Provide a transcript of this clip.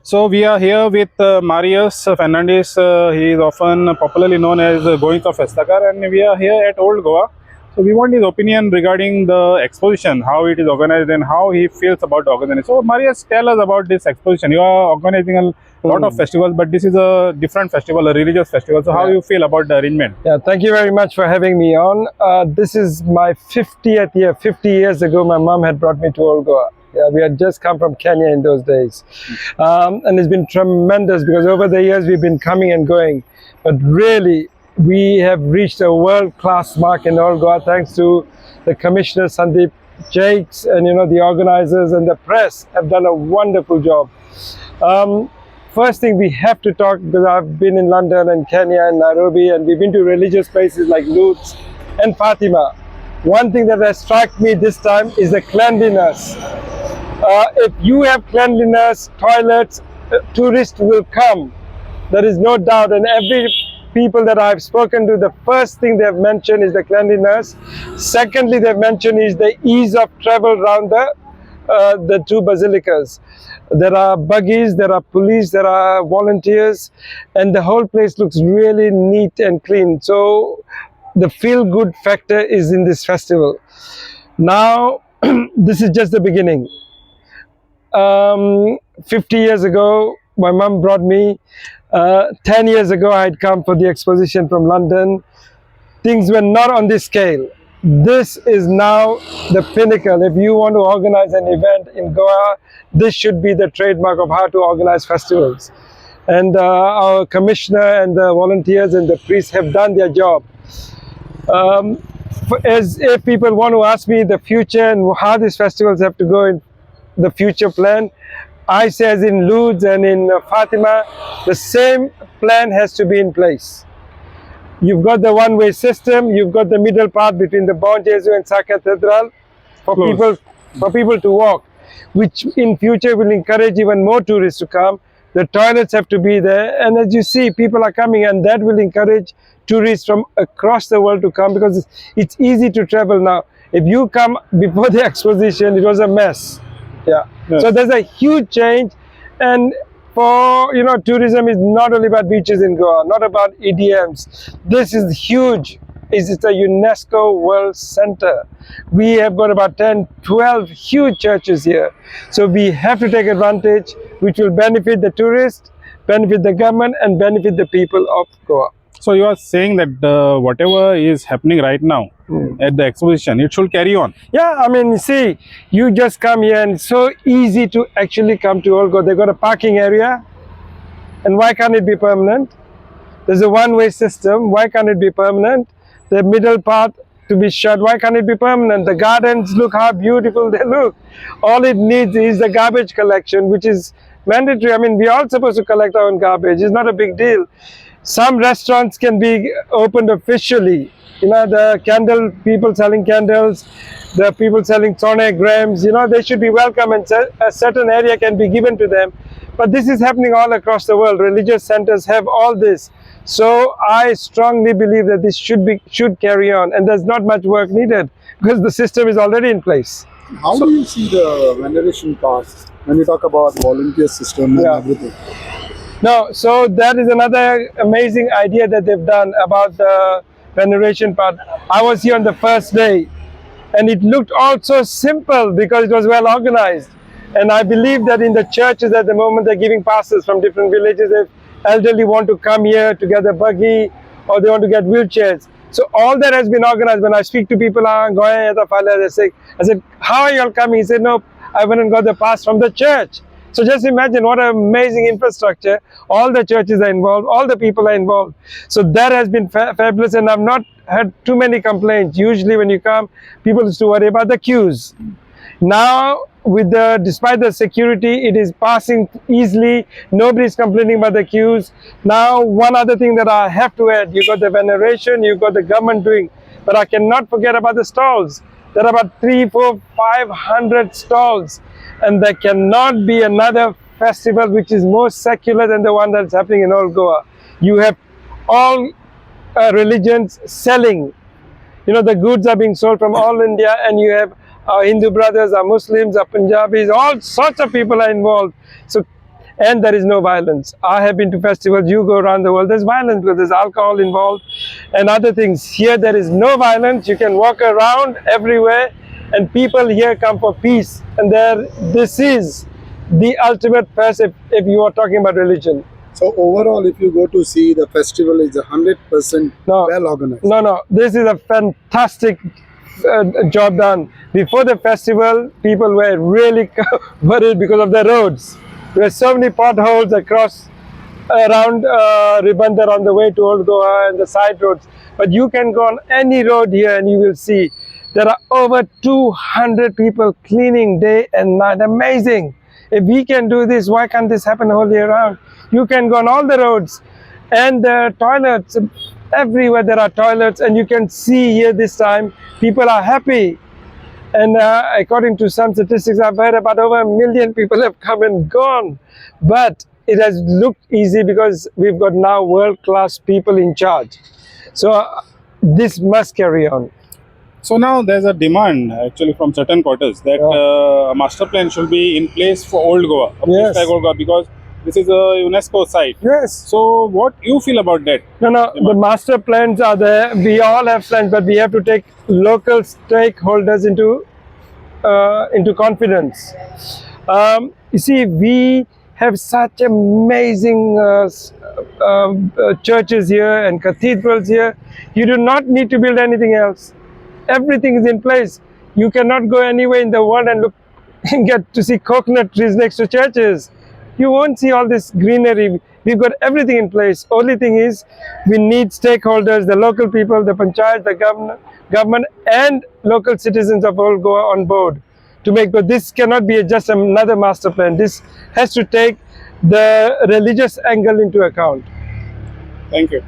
So we are here with Marius Fernandes. He is often popularly known as Goencho Festakar, and we are here at Old Goa. So we want his opinion regarding the exposition, how it is organized, and how he feels about the organization. So Marius, tell us about this exposition. You are organizing a lot of festivals, but this is a different festival, a religious festival. So how you feel about the arrangement? Yeah, thank you very much for having me on. This is my 50th year. 50 years ago, my mom had brought me to Old Goa. Yeah, we had just come from Kenya in those days. And it's been tremendous because over the years we've been coming and going. But really, we have reached a world-class mark in Old Goa thanks to the Commissioner Sandeep Jakes and the organizers and the press have done a wonderful job. First thing we have to talk, because I've been in London and Kenya and Nairobi, and we've been to religious places like Lutz and Fatima. One thing that has struck me this time is the cleanliness. If you have cleanliness, toilets, tourists will come. There is no doubt. And every people that I've spoken to, the first thing they've mentioned is the cleanliness. Secondly, they've mentioned is the ease of travel around the two basilicas. There are buggies, there are police, there are volunteers, and the whole place looks really neat and clean. So the feel-good factor is in this festival. Now, this is just the beginning. 50 years ago, my mom brought me. 10 years ago, I had come for the exposition from London. Things were not on this scale. This is now the pinnacle. If you want to organize an event in Goa, this should be the trademark of how to organize festivals. And our commissioner and the volunteers and the priests have done their job. As if people want to ask me the future and how these festivals have to go in the future plan, I say as in Lutz and in Fatima, the same plan has to be in place. You've got the one-way system, you've got the middle path between the Bon Jesu and Sa Cathedral for people to walk, which in future will encourage even more tourists to come. The toilets have to be there, and as you see, people are coming, and that will encourage tourists from across the world to come because it's easy to travel now. If you come before the exposition, it was a mess. Yeah. Yes. So there's a huge change, and for tourism is not only about beaches in Goa, not about EDMs. This is huge. It's a UNESCO World Center. We have got about 10, 12 huge churches here. So we have to take advantage, which will benefit the tourists, benefit the government, and benefit the people of Goa. So you are saying that whatever is happening right now at the exposition, it should carry on. Yeah, I mean, see, you just come here and it's so easy to actually come to Old Goa. They've got a parking area, and why can't it be permanent? There's a one-way system, why can't it be permanent? The middle path to be shut, why can't it be permanent? The gardens, look how beautiful they look. All it needs is the garbage collection, which is mandatory. I mean, we're all supposed to collect our own garbage. It's not a big deal. Some restaurants can be opened officially. The candle people selling candles, the people selling sonograms, they should be welcome, and a certain area can be given to them. But this is happening all across the world. Religious centers have all this. So I strongly believe that this should carry on, and there's not much work needed because the system is already in place. How do you see the veneration costs when you talk about volunteer system and everything? No, so that is another amazing idea that they've done about the veneration part. I was here on the first day, and it looked all so simple because it was well organized. And I believe that in the churches at the moment they're giving passes from different villages if elderly want to come here to get a buggy or they want to get wheelchairs. So all that has been organized. When I speak to people, I said, how are you all coming? He said, no, I went and got the pass from the church. So just imagine what an amazing infrastructure. All the churches are involved, all the people are involved. So that has been fabulous, and I've not had too many complaints. Usually when you come, people used to worry about the queues. Now, despite the security, it is passing easily. Nobody's complaining about the queues. Now, one other thing that I have to add, you got the veneration, you got the government doing, but I cannot forget about the stalls. There are about 300, 400, 500 stalls. And there cannot be another festival which is more secular than the one that's happening in Old Goa. You have all religions selling. The goods are being sold from all India, and you have our Hindu brothers, our Muslims, our Punjabis, all sorts of people are involved. So and there is no violence. I have been to festivals, you go around the world, there's violence because there's alcohol involved and other things. Here there is no violence, you can walk around everywhere, and people here come for peace. And this is the ultimate first if you are talking about religion. So overall, if you go to see the festival, is 100% No. well organized. No, this is a fantastic job done. Before the festival, people were really worried because of the roads. There were so many potholes across around Ribandar on the way to Old Goa and the side roads. But you can go on any road here and you will see there are over 200 people cleaning day and night. Amazing. If we can do this, why can't this happen all year round? You can go on all the roads, and the toilets, everywhere there are toilets, and you can see here this time people are happy. And according to some statistics I've heard, about over 1 million people have come and gone. But it has looked easy because we've got now world-class people in charge. So this must carry on. So now there's a demand actually from certain quarters that a master plan should be in place for Old Goa, a place Yes. like Old Goa, because this is a UNESCO site. Yes. So what you feel about that? No, the master plans are there. We all have plans, but we have to take local stakeholders into confidence. You see, we have such amazing churches here and cathedrals here. You do not need to build anything else. Everything is in place. You cannot go anywhere in the world and look and get to see coconut trees next to churches. You won't see all this greenery. We've got everything in place. Only thing is, we need stakeholders, the local people, the panchayat, the government, and local citizens of Old Goa on board to make. But this cannot be just another master plan. This has to take the religious angle into account. Thank you.